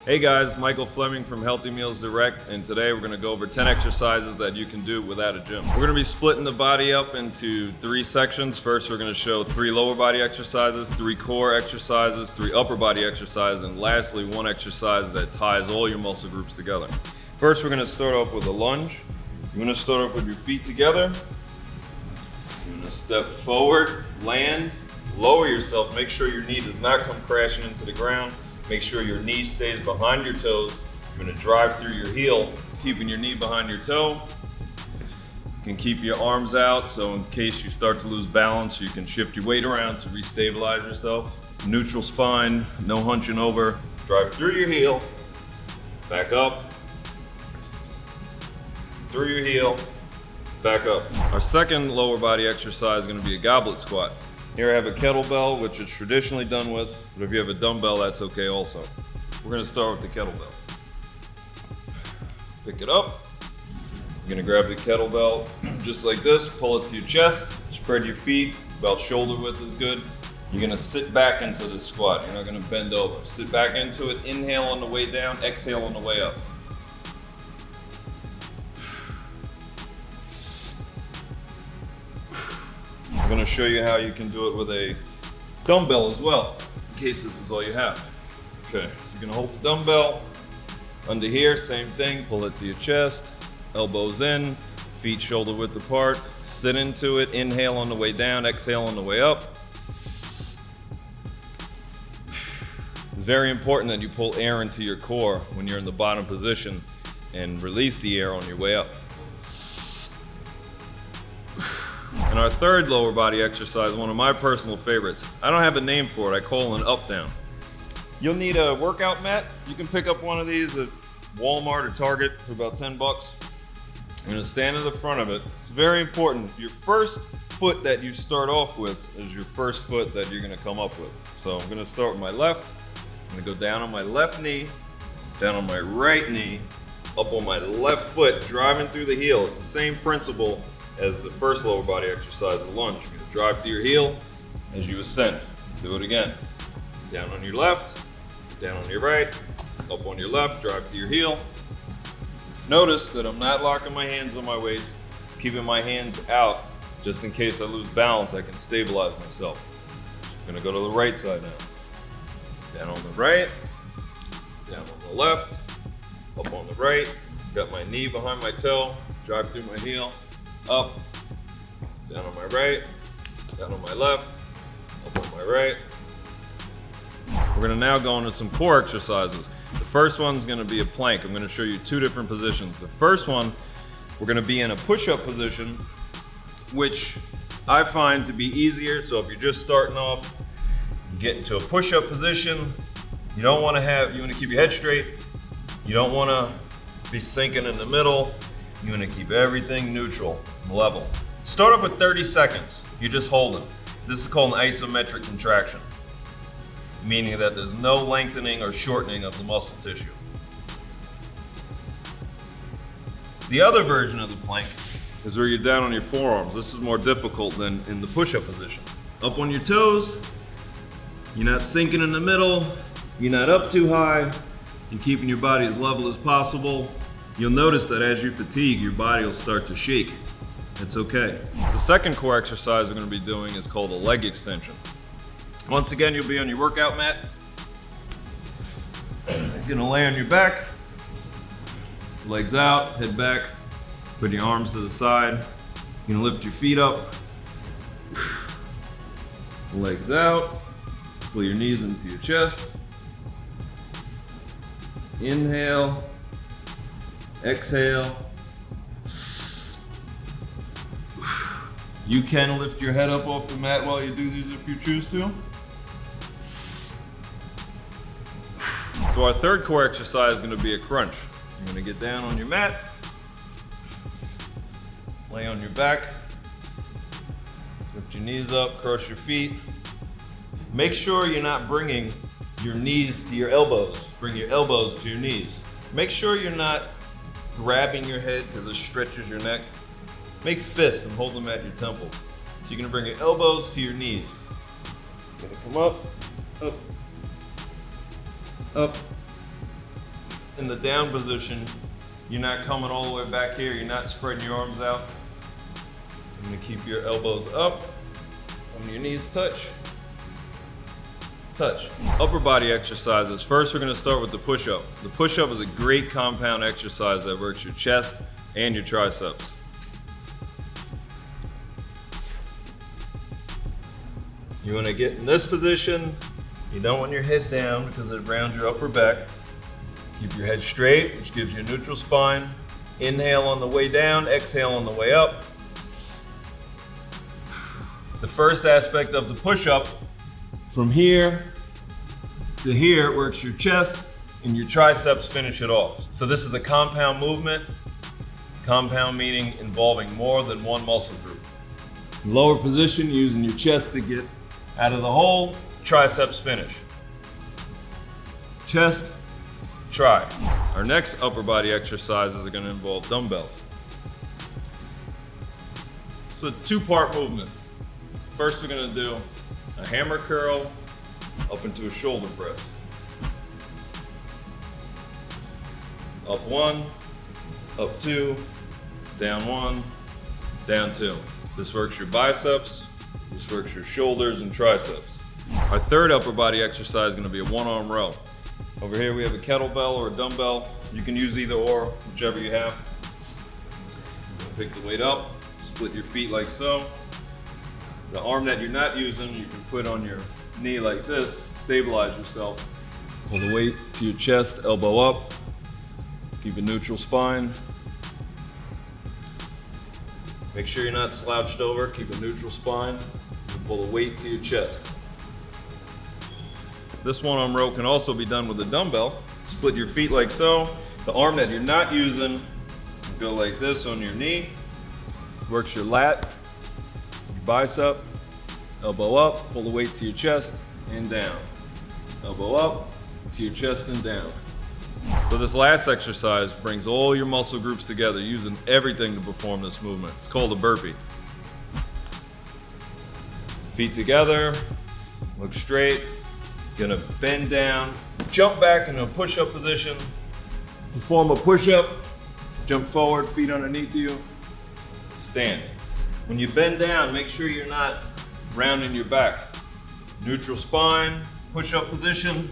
Hey guys, Michael Fleming from Healthy Meals Direct, and today we're going to go over 10 exercises that you can do without a gym. We're going to be splitting the body up into 3 sections. First, we're going to show 3 lower body exercises, 3 core exercises, 3 upper body exercises, and lastly, 1 exercise that ties all your muscle groups together. First, we're going to start off with a lunge. You're going to start off with your feet together. You're going to step forward, land, lower yourself. Make sure your knee does not come crashing into the ground. Make sure your knee stays behind your toes. You're going to drive through your heel, keeping your knee behind your toe. You can keep your arms out, so in case you start to lose balance, you can shift your weight around to restabilize yourself. Neutral spine, no hunching over. Drive through your heel, back up, through your heel, back up. Our second lower body exercise is going to be a goblet squat. Here I have a kettlebell, which is traditionally done with, but if you have a dumbbell, that's okay also. We're going to start with the kettlebell. Pick it up. You're going to grab the kettlebell just like this, pull it to your chest, spread your feet, about shoulder width is good. You're going to sit back into the squat. You're not going to bend over. Sit back into it, inhale on the way down, exhale on the way up. I'm going to show you how you can do it with a dumbbell as well, in case this is all you have. Okay, so you're going to hold the dumbbell under here, same thing, pull it to your chest, elbows in, feet shoulder width apart, sit into it, inhale on the way down, exhale on the way up. It's very important that you pull air into your core when you're in the bottom position and release the air on your way up. And our third lower body exercise, one of my personal favorites. I don't have a name for it, I call it an up down. You'll need a workout mat. You can pick up one of these at Walmart or Target for about 10 bucks. I'm gonna stand in the front of it. It's very important. Your first foot that you start off with is your first foot that you're gonna come up with. So I'm gonna start with my left. I'm gonna go down on my left knee, down on my right knee, up on my left foot, driving through the heel. It's the same principle as the first lower body exercise, the lunge. You're gonna drive through your heel as you ascend. Do it again. Down on your left, down on your right, up on your left, drive through your heel. Notice that I'm not locking my hands on my waist, keeping my hands out, just in case I lose balance, I can stabilize myself. I'm gonna go to the right side now. Down on the right, down on the left, up on the right, got my knee behind my toe, drive through my heel, up, down on my right, down on my left, up on my right. We're gonna now go into some core exercises. The first one's gonna be a plank. I'm gonna show you 2 different positions. The first one, we're gonna be in a push-up position, which I find to be easier. So if you're just starting off, you get into a push-up position. You wanna keep your head straight. You don't wanna be sinking in the middle. You want to keep everything neutral, level. Start off with 30 seconds. You're just holding. This is called an isometric contraction, meaning that there's no lengthening or shortening of the muscle tissue. The other version of the plank is where you're down on your forearms. This is more difficult than in the push-up position. Up on your toes, you're not sinking in the middle, you're not up too high, you're keeping your body as level as possible. You'll notice that as you fatigue, your body will start to shake. It's okay. The second core exercise we're gonna be doing is called a leg extension. Once again, you'll be on your workout mat. You're gonna lay on your back, legs out, head back, put your arms to the side. You're gonna lift your feet up, legs out, pull your knees into your chest. Inhale. Exhale. You can lift your head up off the mat while you do these if you choose to. So our third core exercise is going to be a crunch. You're going to get down on your mat, lay on your back, lift your knees up, cross your feet. Make sure you're not bringing your knees to your elbows. Bring your elbows to your knees. Make sure you're not grabbing your head because it stretches your neck. Make fists and hold them at your temples. So you're gonna bring your elbows to your knees. You're gonna come up, up, in the down position, you're not coming all the way back here, you're not spreading your arms out. You're gonna keep your elbows up, and your knees touch. Touch. Upper body exercises. First, we're gonna start with the push-up. The push-up is a great compound exercise that works your chest and your triceps. You wanna get in this position. You don't want your head down because it rounds your upper back. Keep your head straight, which gives you a neutral spine. Inhale on the way down, exhale on the way up. The first aspect of the push-up, from here to here, works your chest and your triceps finish it off. So this is a compound movement. Compound meaning involving more than one muscle group. Lower position, using your chest to get out of the hole, triceps finish. Chest, try. Our next upper body exercises are gonna involve dumbbells. It's a two-part movement. First, we're gonna do a hammer curl up into a shoulder press. Up one, up two, down one, down two. This works your biceps, this works your shoulders and triceps. Our third upper body exercise is gonna be a one-arm row. Over here we have a kettlebell or a dumbbell. You can use either or, whichever you have. Pick the weight up, split your feet like so. The arm that you're not using, you can put on your knee like this, stabilize yourself. Pull the weight to your chest, elbow up. Keep a neutral spine. Make sure you're not slouched over, keep a neutral spine. And pull the weight to your chest. This one-arm row can also be done with a dumbbell. Split your feet like so. The arm that you're not using, go like this on your knee. Works your lat, your bicep, elbow up, pull the weight to your chest and down. Elbow up to your chest and down. So this last exercise brings all your muscle groups together, using everything to perform this movement. It's called a burpee. Feet together, look straight. Gonna bend down, jump back into a push-up position, perform a push-up, jump forward, feet underneath you, stand. When you bend down, make sure you're not rounding your back. Neutral spine, push-up position,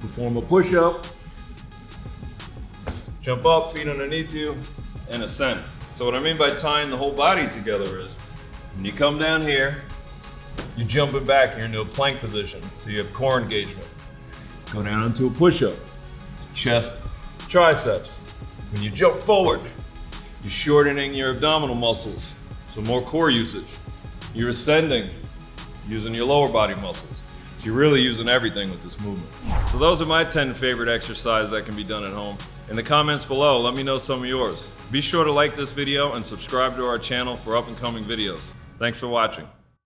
perform a push-up, jump up, feet underneath you, and ascend. So what I mean by tying the whole body together is, when you come down here, you're jumping back, you're into a plank position, so you have core engagement. Go down into a push-up, chest, triceps. When you jump forward, you're shortening your abdominal muscles, so more core usage. You're ascending, using your lower body muscles. So you're really using everything with this movement. So those are my 10 favorite exercises that can be done at home. In the comments below, let me know some of yours. Be sure to like this video and subscribe to our channel for up and coming videos. Thanks for watching.